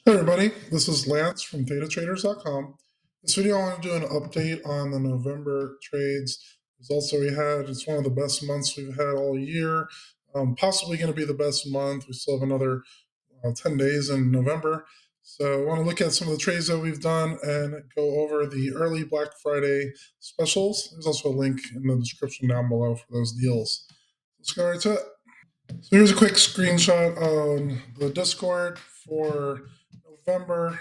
Hey everybody, this is Lance from ThetaTraders.com. This video I want to do an update on the November trades. Results that we had. It's one of the best months we've had all year. Possibly going to be the best month. We still have another 10 days in November. So I want to look at some of the trades that we've done and go over the early Black Friday specials. There's also a link in the description down below for those deals. Let's go right to it. So here's a quick screenshot on the Discord for November.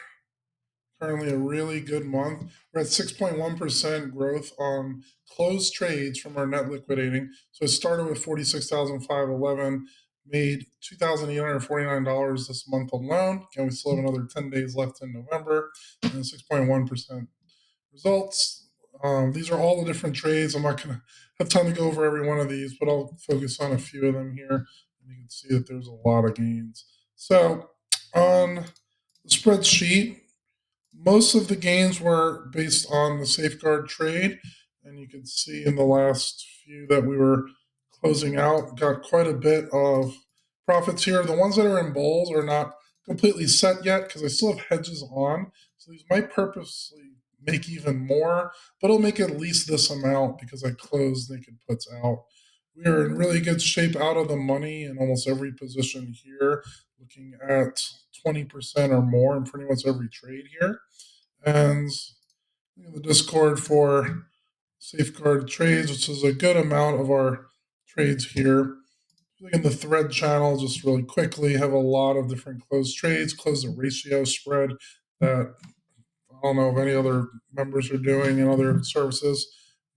Currently a really good month. We're at 6.1% growth on closed trades from our net liquidating. So it started with 46,511, made $2,849 this month alone. Again, we still have another 10 days left in November, and 6.1% results. These are all the different trades. I'm not going to have time to go over every one of these, but I'll focus on a few of them here. And you can see that there's a lot of gains. So on the spreadsheet, most of the gains were based on the safeguard trade. And you can see in the last few that we were closing out, got quite a bit of profits here. The ones that are in bulls are not completely set yet because I still have hedges on. So these might purposely make even more, but it'll make at least this amount because I closed naked puts out. We are in really good shape out of the money in almost every position here, looking at 20% or more in pretty much every trade here. And the Discord for safeguard trades, which is a good amount of our trades here. Look in the thread channel just really quickly, have a lot of different closed trades, close the ratio spread that I don't know if any other members are doing in other services.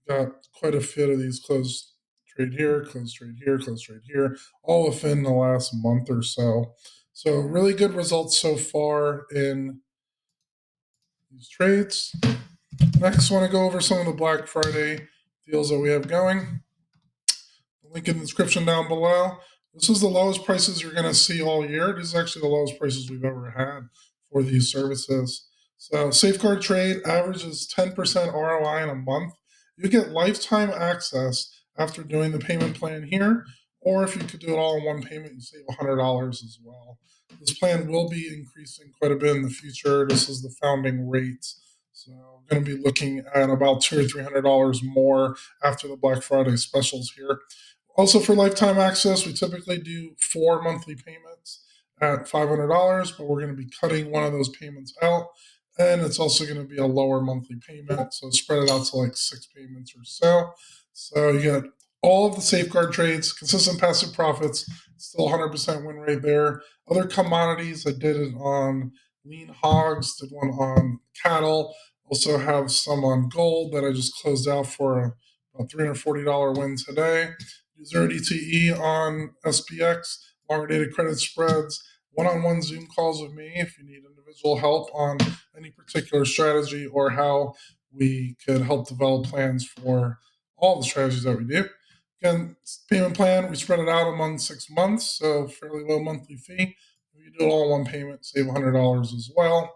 Got quite a few of these closed trade here, closed trade here, closed trade here, all within the last month or so. So really good results so far in these trades. Next, I want to go over some of the Black Friday deals that we have going. Link in the description down below. This is the lowest prices you're going to see all year. This is actually the lowest prices we've ever had for these services. So Safeguard Trade averages 10% ROI in a month. You get lifetime access after doing the payment plan here, or if you could do it all in one payment, you save $100 as well. This plan will be increasing quite a bit in the future. This is the founding rates. So I'm going to be looking at about $200 or $300 more after the Black Friday specials here. Also, for lifetime access, we typically do 4 monthly payments at $500, but we're going to be cutting one of those payments out. And it's also going to be a lower monthly payment. So spread it out to like 6 payments or so. So you get all of the safeguard trades, consistent passive profits, still 100% win rate there. Other commodities, I did it on lean hogs, did one on cattle. Also have some on gold that I just closed out for a $340 win today. 0 DTE on SPX, longer dated credit spreads, one-on-one Zoom calls with me if you need individual help on any particular strategy or how we could help develop plans for all the strategies that we do. Again, payment plan, we spread it out among 6 months, so fairly low monthly fee. If you do it all in one payment, save $100 as well.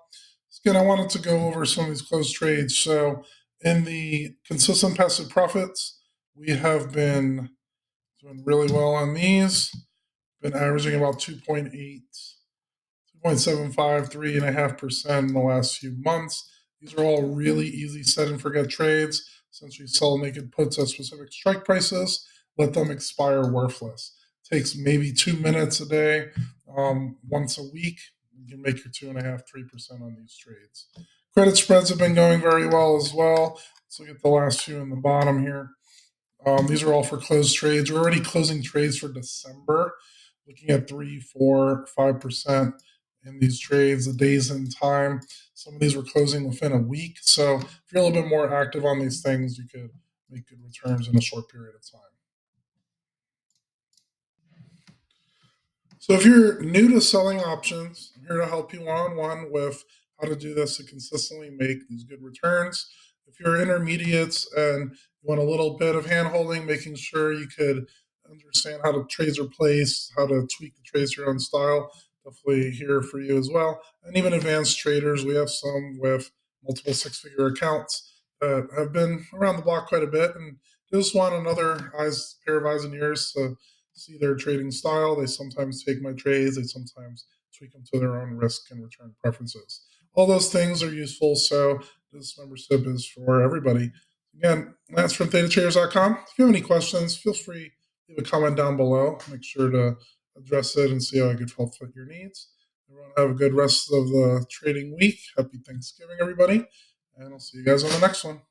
Again, I wanted to go over some of these closed trades. So in the consistent passive profits, we have been doing really well on these. Been averaging about 2.8, 2.75, 3.5% in the last few months. These are all really easy set and forget trades. Since we sell naked puts at specific strike prices, let them expire worthless. Takes maybe 2 minutes a day, once a week. You can make your 2.5%, 3% on these trades. Credit spreads have been going very well as well. Let's look at the last few in the bottom here. These are all for closed trades. We're already closing trades for December, looking at 3, 4, 5% in these trades, the days in time. Some of these were closing within a week. So if you're a little bit more active on these things, you could make good returns in a short period of time. So if you're new to selling options, I'm here to help you one-on-one with how to do this to consistently make these good returns. If you're intermediates and you want a little bit of hand-holding, making sure you could understand how the trades are placed, how to tweak the trades to your own style, definitely here for you as well. And even advanced traders, we have some with multiple 6-figure accounts that have been around the block quite a bit and just want another pair of eyes and ears to see their trading style. They sometimes take my trades. They sometimes tweak them to their own risk and return preferences. All those things are useful, so this membership is for everybody. Again, Lance from thetatraders.com. If you have any questions, feel free to leave a comment down below. Make sure to address it and see how I could help fit your needs. Everyone have a good rest of the trading week. Happy Thanksgiving, everybody. And I'll see you guys on the next one.